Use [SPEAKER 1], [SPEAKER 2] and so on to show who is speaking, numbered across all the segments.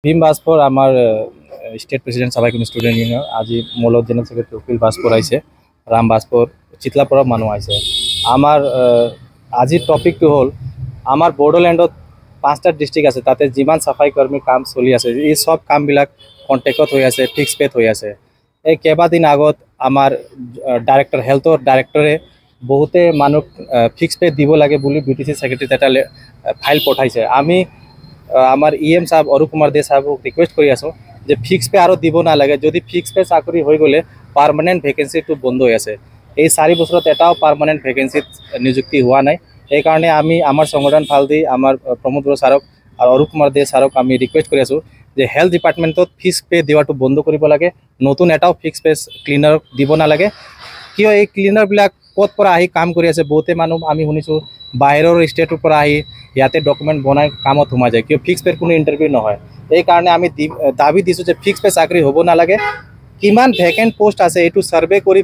[SPEAKER 1] ভীম বাজপৰ আমাৰ state president চাবাইকমি student union আজি মূলত জেনেৰেল ছেক্ৰেটাৰী উকিল বাজপৰ আহিছে, ৰাম বাজপৰ চিতলাপুৰৰ মানুহ আহিছে। আমাৰ আজিৰ টপিকটো হ'ল আমাৰ বড়োলেণ্ডত 5টা ডিষ্ট্ৰিক্ট আছে, তাতে যিমান চাফাই কৰ্মী কাম চলি আছে এই সব কামবিলাক কণ্টেক্টত হৈ আছে, ফিক্স পেত হৈ আছে। এই কেইবাদিন আগত আমাৰ ডাইৰেক্টৰ হেল্থৰ ডাইৰেক্টৰে বহুতে মানুহ ফিক্স পে দিব লাগে বুলি BTC ছেক্ৰেটাৰীত এটা ফাইল পঠাইছে। আমি আমাৰ EM সাহেব অৰুপ কুমাৰ দে সাহেবক ৰিকুৱেষ্ট কৰি আছোঁ যে ফিক্স পে আৰু দিব নালাগে। যদি ফিক্স পে চাকৰি হৈ গ'লে পাৰ্মানেণ্ট ভেকেঞ্চিটো বন্ধ হৈ আছে। এই 4 বছৰত এটাও পাৰ্মানেণ্ট ভেকেঞ্চিত নিযুক্তি হোৱা নাই। সেইকাৰণে আমি আমাৰ সংগঠন ফাল দি আমাৰ প্ৰমোদ বড়ো ছাৰক আৰু অৰুপ কুমাৰ দে ছাৰক আমি ৰিকুৱেষ্ট কৰি আছোঁ যে হেল্থ ডিপাৰ্টমেণ্টত ফিক্স পে দিৱাটো বন্ধ কৰিব লাগে। নতুন এটাও ফিক্স পে ক্লিনাৰক দিব নালাগে। কিয় এই ক্লিনাৰবিলাক ক'ত পৰা আহি কাম কৰি আছে, বহুতে মানুহ আমি শুনিছোঁ বাহিৰৰ ষ্টেটৰ পৰা আহি ইয়াতে ডকুমেণ্ট বনাই কামত সোমাই যায়, কিয় ফিক্স পেৰ কোনো ইণ্টাৰভিউ নহয়। এইকাৰণে আমি দাবী দিছোঁ যে ফিক্স পে চাকৰি হ'ব নালাগে। কিমান ভেকেণ্ট পোষ্ট আছে এইটো ছাৰ্ভে কৰি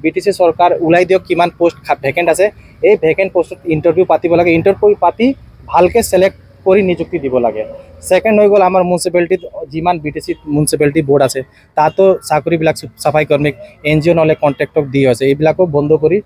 [SPEAKER 1] BTC চৰকাৰ ওলাই দিয়ক কিমান পোষ্ট ভেকেণ্ট আছে। এই ভেকেণ্ট পোষ্টত ইণ্টাৰভিউ পাতিব লাগে, ইণ্টাৰভিউ পাতি ভালকৈ ছিলেক্ট কৰি নিযুক্তি দিব লাগে। ছেকেণ্ড হৈ গ'ল আমাৰ মিউনিচিপালিটিত যিমান BTC মিউনিচিপালিটি বৰ্ড আছে তাতো চাকৰিবিলাক চাফাই কৰ্মীক NGO নহ'লে কণ্ট্ৰেক্টক দি আছে, এইবিলাকো বন্ধ কৰি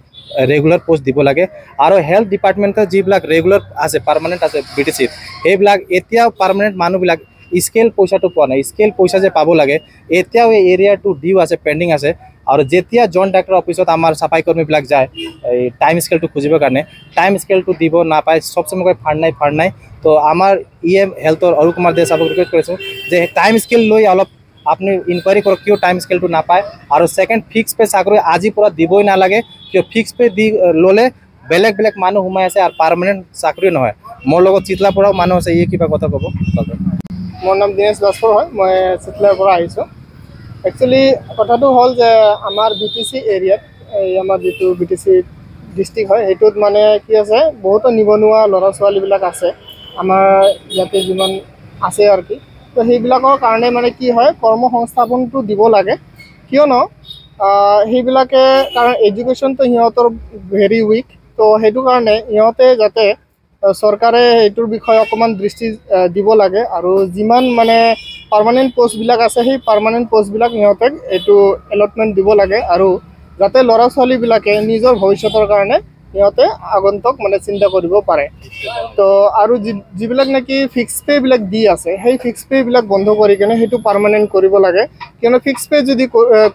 [SPEAKER 1] ৰেগুলাৰ পোষ্ট দিব লাগে। আৰু হেল্থ ডিপাৰ্টমেণ্টত যিবিলাক ৰেগুলাৰ আছে পাৰ্মানেণ্ট আছে BTCত সেইবিলাক এতিয়াও পাৰ্মানেণ্ট মানুহবিলাক স্কেল পইচাটো পোৱা নাই। স্কেল পইচা যে পাব লাগে এতিয়াও এই এৰিয়াটো ডিউ আছে, পেণ্ডিং আছে। আৰু যেতিয়া জইণ্ট ডাইৰেক্টৰ অফিচত আমাৰ চাফাই কৰ্মীবিলাক যায় এই টাইম স্কেলটো খুজিবৰ কাৰণে, টাইম স্কেলটো দিব নাপায়, চব সময় কয় ফাণ্ড নাই। তো আমাৰ EM হেল্থৰ অৰুপ কুমাৰ দে ছাৰক ৰিকুৱেষ্ট কৰিছোঁ যে টাইম স্কেল লৈ অলপ আপুনি ইনকুৱাৰী কৰক কিয় টাইম স্কেলটো নাপায়। আৰু ছেকেণ্ড ফিক্স পে চাকৰি আজিৰ পৰা দিবই নালাগে, কিয় ফিক্স পে দি ল'লে বেলেগ মানুহ সোমাই আছে আৰু পাৰ্মানেণ্ট চাকৰি নহয়। মোৰ লগত চিতলাৰ পৰাও মানুহ আছে, ই কিবা কথা ক'ব।
[SPEAKER 2] মোৰ নাম দিনেশ দাসৰ হয়, মই চিতলাৰ পৰা আহিছোঁ। একচুৱেলি কথাটো হ'ল যে আমাৰ BTC এৰিয়াত এই আমাৰ যিটো BTC ডিষ্ট্ৰিক্ট হয় সেইটোত মানে কি আছে, বহুতো নিবনুৱা ল'ৰা ছোৱালীবিলাক আছে আমাৰ ইয়াতে যিমান আছে আৰু কি। তো সেইবিলাকৰ কাৰণে মানে কি হয় কৰ্মসংস্থাপনটো দিব লাগে, কিয়নো সেইবিলাকে কাৰণ এডুকেশ্যনটো সিহঁতৰ ভেৰি উইক। তো সেইটো কাৰণে সিহঁতে যাতে চৰকাৰে এইটোৰ বিষয়ে অকণমান দৃষ্টি দিব লাগে আৰু যিমান মানে পাৰ্মানেণ্ট পোষ্টবিলাক আছে সেই পাৰ্মানেণ্ট পোষ্টবিলাক সিহঁতক এইটো এলটমেণ্ট দিব লাগে আৰু যাতে ল'ৰা ছোৱালীবিলাকে নিজৰ ভৱিষ্যতৰ কাৰণে সিহঁতে আগন্তুক মানে চিন্তা কৰিব পাৰে। তো আৰু যিবিলাক নেকি ফিক্স পে'বিলাক দি আছে সেই ফিক্স পে'বিলাক বন্ধ কৰি কিনে সেইটো পাৰ্মানেণ্ট কৰিব লাগে, কিয়নো ফিক্স পে' যদি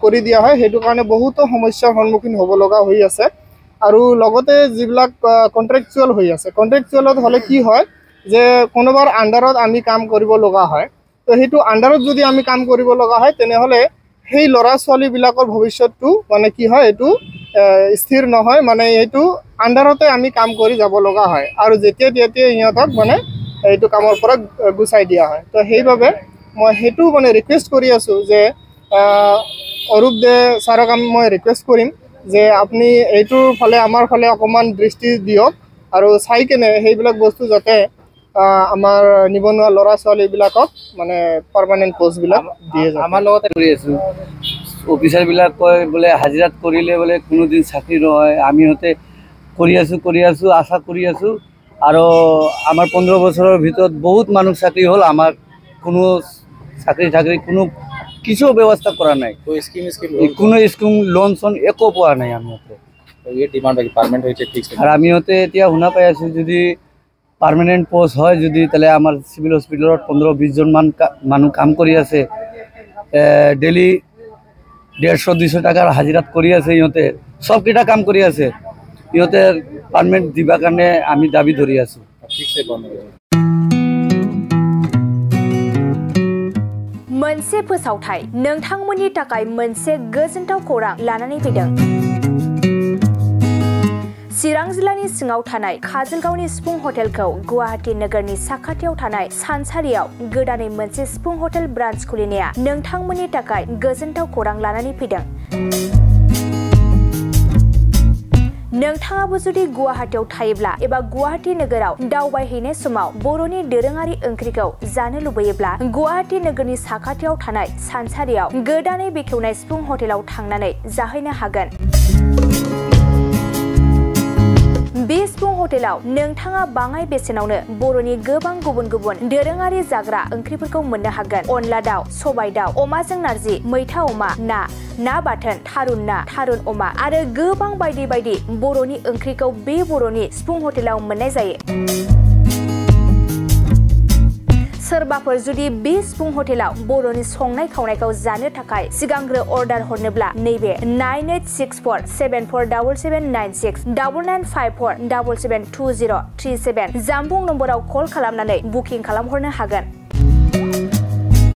[SPEAKER 2] কৰি দিয়া হয় সেইটো কাৰণে বহুতো সমস্যাৰ সন্মুখীন হ'ব লগা হৈ আছে। আৰু লগতে যিবিলাক কণ্ট্ৰেকচুৱেল হৈ আছে, কণ্ট্ৰেকচুৱেলত হ'লে কি হয় যে কোনোবাৰ আণ্ডাৰত আমি কাম কৰিব লগা হয়। তো সেইটো আণ্ডাৰত যদি আমি কাম কৰিব লগা হয় তেনেহ'লে সেই ল'ৰা ছোৱালীবিলাকৰ ভৱিষ্যতটো মানে কি হয় এইটো স্থিৰ নহয়, মানে এইটো আণ্ডাৰতে আমি কাম কৰি যাব লগা হয় আৰু যেতিয়া সিহঁতক মানে এইটো কামৰ পৰা গুচাই দিয়া হয়। তো সেইবাবে মই সেইটো মানে ৰিকুৱেষ্ট কৰি আছোঁ যে অৰুপ দে ছাৰক মই ৰিকুৱেষ্ট কৰিম যে আপুনি এইটোৰ ফালে আমাৰ ফালে অকণমান দৃষ্টি দিয়ক আৰু চাই কেনে সেইবিলাক বস্তু যাতে আমাৰ নিবনুৱা ল'ৰা ছোৱালীবিলাকক মানে পাৰ্মানেণ্ট পোষ্টবিলাক দিয়ে।
[SPEAKER 3] আমাৰ লগতে কৰি আছোঁ, অফিচাৰবিলাক কয় বোলে হাজিৰাত কৰিলে বোলে কোনোদিন চাকৰি নহয়। আমিহঁতে কৰি আছোঁ আশা কৰি আছোঁ। আৰু আমাৰ 15 বছৰৰ ভিতৰত বহুত মানুহ চাকৰি হ'ল, আমাৰ কোনো চাকৰি কোনো কিছু ব্যৱস্থা কৰা নাই, কোনো স্কিম লোন চোন একো পোৱা নাই। আমিহঁতে আৰু আমিহঁতে এতিয়া শুনা পাই আছোঁ যদি পাৰ্মানেণ্ট পোষ্ট হয় যদি তাহলে আমাৰ চিভিল হস্পিটেলত 15-20 জনমান মানুহ কাম কৰি আছে, ডেইলি 150-200 টাকাৰ হাজিৰাত কৰি আছে। সিহঁতে সবকেইটা কাম কৰি আছে, সিহঁতে পাৰ্মানেণ্ট দিবৰ কাৰণে আমি দাবী ধৰি আছোঁ।
[SPEAKER 4] मोनसे फोसावथाय नोंथांमोननि थाखाय मोनसे गोजोनथाव खौरां लानानै फैदों। चिरां जिल्लानि सिङाव थानाय काजलगावनि सिफुं हटेलखौ गुवाहाटी नोगोरनि साखाथियाव थानाय सानसारियाव गोदानै मोनसे सिफुं हटेल ब्रान्च खुलिनाया नोंथांमोननि थाखाय गोजोनथाव खौरां लानानै फैदों। नोंथाङाबो जुदि गुवाहाटीयाव थायोब्ला एबा गुवाहाटी नोगोराव दावबायहैनाय समाव बर'नि दोरोङारि ओंख्रिखौ जानो लुबैयोब्ला गुवाहाटी नोगोरनि साखाथियाव थानाय सानसारियाव गोदानै बेखेवनाय सिफुं हटेलाव थांनानै जाहैनो हागोन। बे सिफुं हटेलाव नोंथाङा बाङाय बेसेनावनो बर'नि गोबां गुबुन गुबुन दोरोङारि जाग्रा ओंख्रिफोरखौ मोननो हागोन। अनला दाउ, सबाय दाउ, अमाजों नारजि, मैथा अमा, ना बाथोन, थारुन अमा आरो गोबां बायदि बायदि बर'नि ओंख्रिखौ बे बर'नि सिफुं हटेलाव मोननाय जायो। सोरबाफोर जुदि बे सिफुं हटेलाव बर'नि संनाय खावनायखौ जानो थाखाय सिगांग्रो अर्डार हरनोब्ला नैबे 9864747796 9954772037 जामबुं नम्बराव कल खालामनानै बुकिं खालामहरनो हागोन।